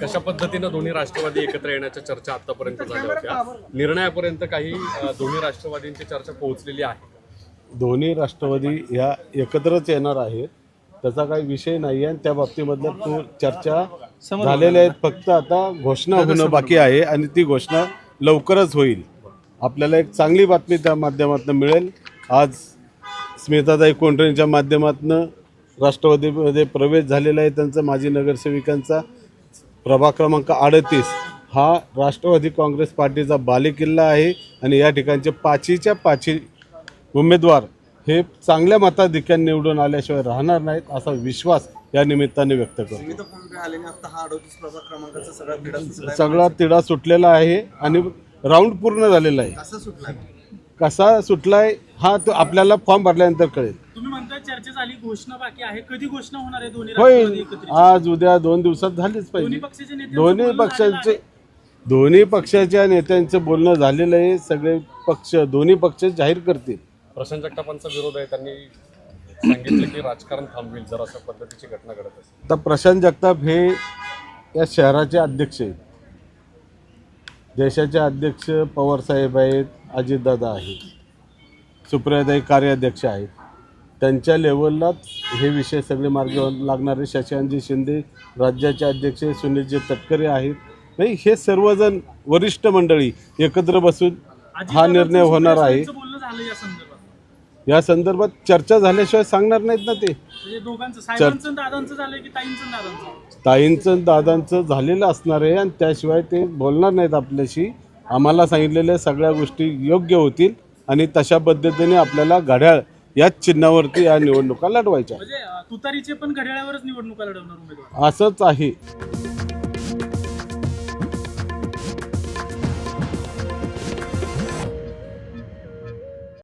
कशा पद्धतीने दोन्ही राष्ट्रवादी एकत्र येण्याच्या चर्चा आतापर्यंत झाल्या होत्या, निर्णयापर्यंत काही दोन्ही राष्ट्रवादींची चर्चा पोहोचलेली आहे? दोन्ही राष्ट्रवादी ह्या एकत्रच येणार आहेत, त्याचा काही विषय नाही आहे आणि त्या बाबतीमधल्या तो चर्चा झालेल्या आहेत. फक्त आता घोषणा होणं बाकी आहे आणि ती घोषणा लवकरच होईल. आपल्याला एक चांगली बातमी त्या माध्यमातून मिळेल. आज स्मिताताई कोंढरेंच्या माध्यमातून राष्ट्रवादीमध्ये प्रवेश झालेला आहे त्यांचा, माजी नगरसेविकांचा. प्रभाग क्रमांक 38 हा राष्ट्रवादी काँग्रेस पार्टीचा बालेकिल्ला आहे आणि या ठिकाणचे 5च्या 5 उमेदवार हे चांगल्या मताधिक्याने निवडून आल्याशिवाय राहणार नाहीत असा विश्वास या निमित्ताने व्यक्त करतो. सगळा तिढा सुटलेला आहे आणि राऊंड पूर्ण झालेला आहे. कसा सुटलाय हा तो आपल्याला फॉर्म भरल्यानंतर कळेल. तुम्ही म्हणताय चर्चा झाली, घोषणा बाकी आहे, कधी घोषणा होणार आहे? दोन्ही होईल, राष्ट्रवादी एकत्रित? आज उद्या 2 दिवसात झालीच पाहिजे. दोन्ही पक्षाच्या नेत्यांचं बोलणं झालेलं आहे. सगळे पक्ष दोन्ही पक्ष जाहीर करतील. प्रशांत जगतापांचा विरोध आहे, त्यांनी सांगितलं की राजकारण थांबविल जर अशा पद्धतीची घटना घडत असेल. तर प्रशांत जगताप हे या शहराचे अध्यक्ष आहेत, देशाचे अध्यक्ष पवारसाहेब आहेत, अजितदादा आहेत, सुप्रियाताई कार्याध्यक्ष आहेत. त्यांच्या लेवललाच हे विषय सगळे मार्गी लागणारे. शशांकजी शिंदे राज्याचे अध्यक्ष, सुनीलजी तटकरे आहेत. नाही, हे सर्वजण वरिष्ठ मंडळी एकत्र बसून हा निर्णय होणार आहे. बोलणं झालं या संदर्भात? या संदर्भात चर्चा झाल्याशिवाय सांगणार नाहीत ना ते. म्हणजे दोघांचं, साहेबांचं दादांचं झालं की ताईंचं दादांचं? ताईंचं दादांचं झालेलं असणार आहे आणि त्याशिवाय ते बोलणार नाहीत आपल्याशी. आम्हाला सांगितलेल्या सगळ्या गोष्टी योग्य होतील आणि तशा पद्धतीने आपल्याला घड्याळ याच चिन्हावरती या निवडणुका लढवायच्या. म्हणजे तुतारीचे पण घड्याळावरच निवडणुका लढवणार उमेदवार असंच आहे.